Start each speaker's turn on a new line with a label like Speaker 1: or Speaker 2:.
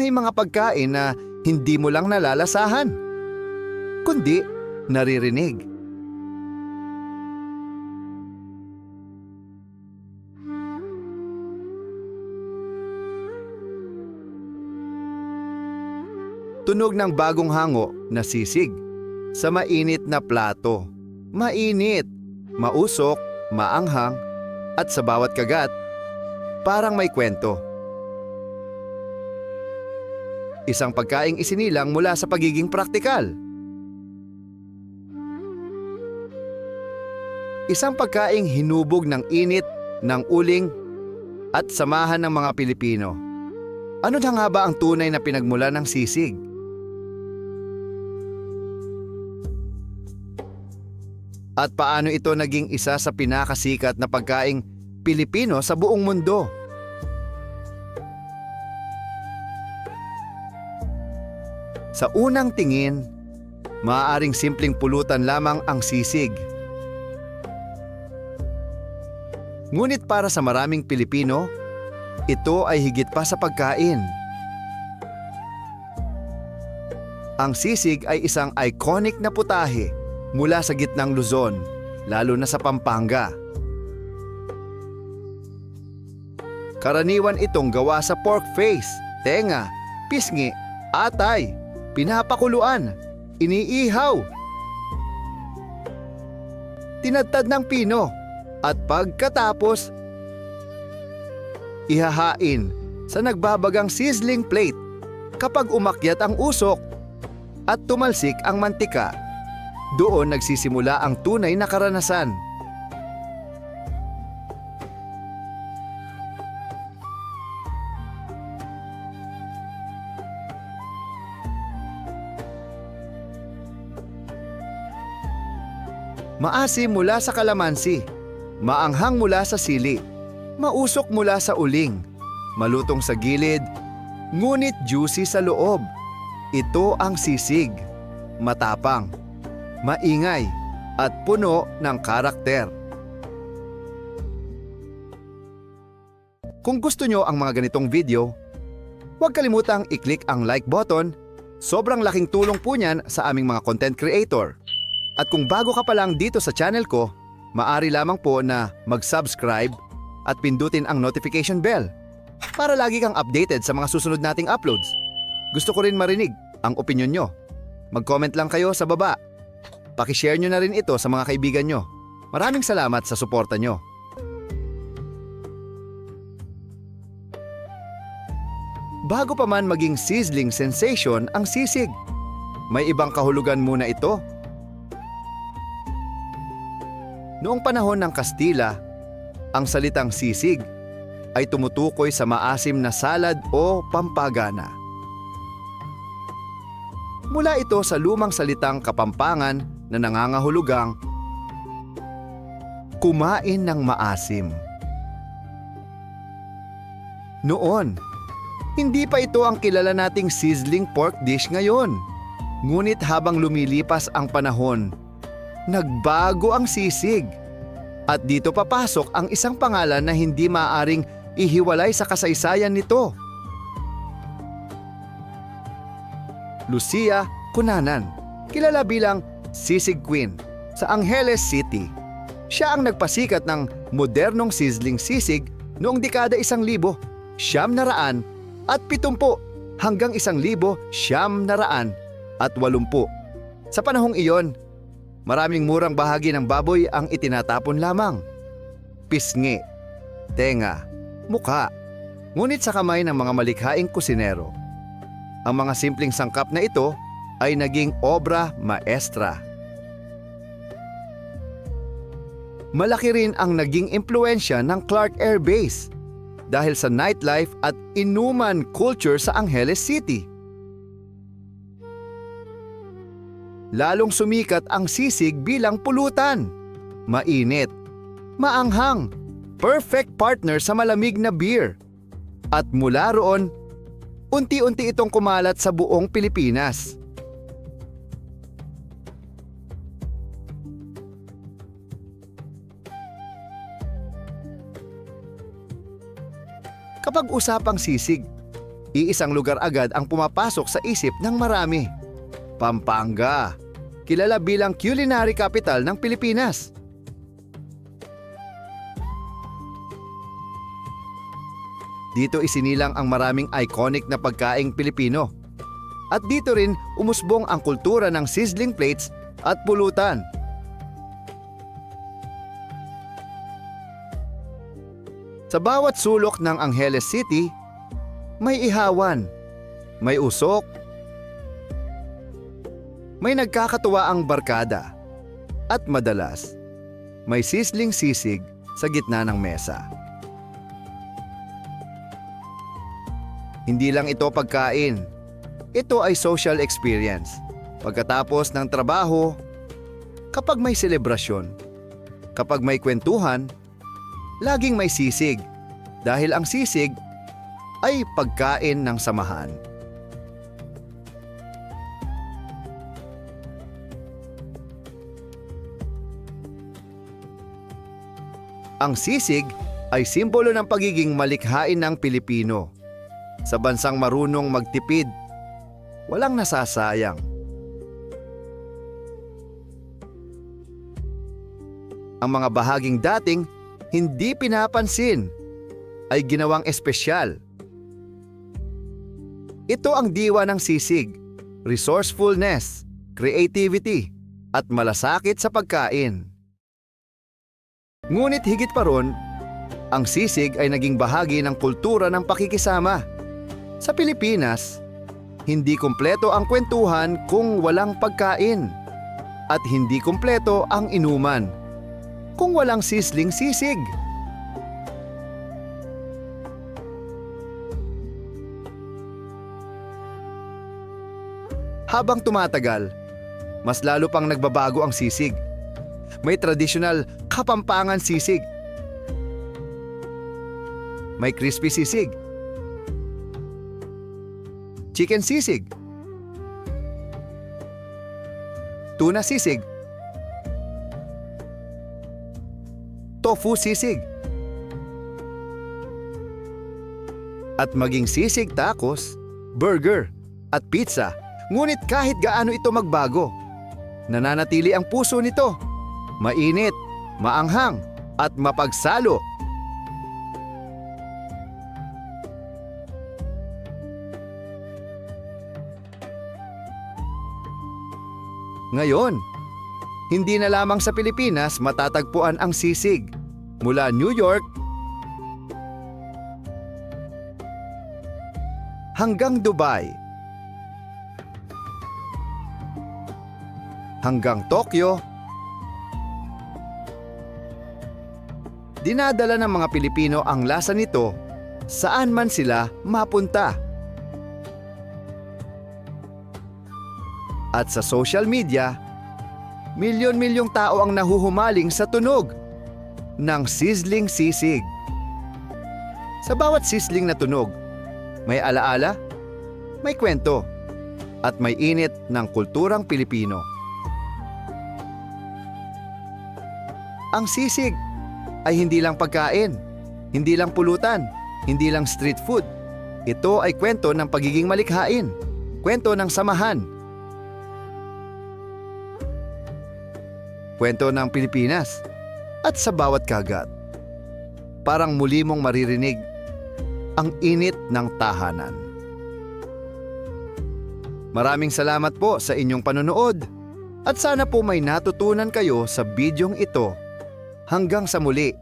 Speaker 1: May mga pagkain na hindi mo lang nalalasahan, kundi naririnig. Tunog ng bagong hango na sisig sa mainit na plato. Mainit, mausok, maanghang, at sa bawat kagat, parang may kwento. Isang pagkaing isinilang mula sa pagiging praktikal. Isang pagkaing hinubog ng init, ng uling, at samahan ng mga Pilipino. Ano na nga ba ang tunay na pinagmula ng sisig? At paano ito naging isa sa pinakasikat na pagkaing Pilipino sa buong mundo? Sa unang tingin, maaaring simpleng pulutan lamang ang sisig. Ngunit para sa maraming Pilipino, ito ay higit pa sa pagkain. Ang sisig ay isang iconic na putahe mula sa gitnang Luzon, lalo na sa Pampanga. Karaniwan itong gawa sa pork face, tenga, pisngi, atay, pinapakuluan, iniihaw, tinadtad ng pino, at pagkatapos, ihahain sa nagbabagang sizzling plate kapag umakyat ang usok at tumalsik ang mantika. Doon nagsisimula ang tunay na karanasan. Maasim mula sa kalamansi, maanghang mula sa sili, mausok mula sa uling, malutong sa gilid, ngunit juicy sa loob. Ito ang sisig, matapang, maingay, at puno ng karakter. Kung gusto nyo ang mga ganitong video, huwag kalimutang i-click ang like button. Sobrang laking tulong po niyan sa aming mga content creator. At kung bago ka pa lang dito sa channel ko, maaari lamang po na mag-subscribe at pindutin ang notification bell para lagi kang updated sa mga susunod nating uploads. Gusto ko rin marinig ang opinyon nyo. Mag-comment lang kayo sa baba. Paki-share nyo na rin ito sa mga kaibigan nyo. Maraming salamat sa suporta nyo. Bago pa man maging sizzling sensation ang sisig, may ibang kahulugan muna ito. Noong panahon ng Kastila, ang salitang sisig ay tumutukoy sa maasim na salad o pampagana. Mula ito sa lumang salitang Kapampangan na nangangahulugang kumain ng maasim. Noon, hindi pa ito ang kilala nating sizzling pork dish ngayon. Ngunit habang lumilipas ang panahon, nagbago ang sisig. At dito papasok ang isang pangalan na hindi maaaring ihiwalay sa kasaysayan nito. Lucia Cunanan, kilala bilang Sisig Queen sa Angeles City. Siya ang nagpasikat ng modernong sizzling sisig noong dekada 1970 at 70 hanggang 1980. Sa panahong iyon, maraming murang bahagi ng baboy ang itinatapon lamang. Pisngi, tenga, mukha, ngunit sa kamay ng mga malikhaing kusinero. Ang mga simpleng sangkap na ito ay naging obra maestra. Malaki rin ang naging impluensya ng Clark Air Base dahil sa nightlife at inuman culture sa Angeles City. Lalong sumikat ang sisig bilang pulutan. Mainit, maanghang, perfect partner sa malamig na beer. At mula roon, unti-unti itong kumalat sa buong Pilipinas. Kapag usapang sisig, Iisang lugar agad ang pumapasok sa isip ng marami. Pampanga, kilala bilang culinary capital ng Pilipinas. Dito isinilang ang maraming iconic na pagkaing Pilipino. At dito rin umusbong ang kultura ng sizzling plates at pulutan. Sa bawat sulok ng Angeles City, may ihawan, may usok, may nagkakatuwaang barkada, at madalas, may sizzling sisig sa gitna ng mesa. Hindi lang ito pagkain, ito ay social experience. Pagkatapos ng trabaho, kapag may selebrasyon, kapag may kwentuhan, laging may sisig dahil ang sisig ay pagkain ng samahan. Ang sisig ay simbolo ng pagiging malikhain ng Pilipino. Sa bansang marunong magtipid, walang nasasayang. Ang mga bahaging dating hindi pinapansin ay ginawang espesyal. Ito ang diwa ng sisig, resourcefulness, creativity, at malasakit sa pagkain. Ngunit higit pa ron, ang sisig ay naging bahagi ng kultura ng pakikisama. Sa Pilipinas, hindi kumpleto ang kwentuhan kung walang pagkain at hindi kumpleto ang inuman kung walang sizzling sisig. Habang tumatagal, mas lalo pang nagbabago ang sisig. May traditional Kapampangan sisig. May crispy sisig. Chicken sisig. Tuna sisig. Tofu sisig. At maging sisig tacos, burger, at pizza. Ngunit kahit gaano ito magbago, nananatili ang puso nito. Mainit, maanghang, at mapagsalo. Ngayon, hindi na lamang sa Pilipinas matatagpuan ang sisig. Mula New York hanggang Dubai, hanggang Tokyo, dinadala ng mga Pilipino ang lasa nito saan man sila mapunta. At sa social media, milyon-milyong tao ang nahuhumaling sa tunog ng sizzling sisig. Sa bawat sizzling na tunog, may alaala, may kwento, at may init ng kulturang Pilipino. Ang sisig ay hindi lang pagkain, hindi lang pulutan, hindi lang street food. Ito ay kwento ng pagiging malikhain, kwento ng samahan, kwento ng Pilipinas. At sa bawat kagat, parang muli mong maririnig ang init ng tahanan. Maraming salamat po sa inyong panonood at sana po may natutunan kayo sa bidyong ito. Hanggang sa muli.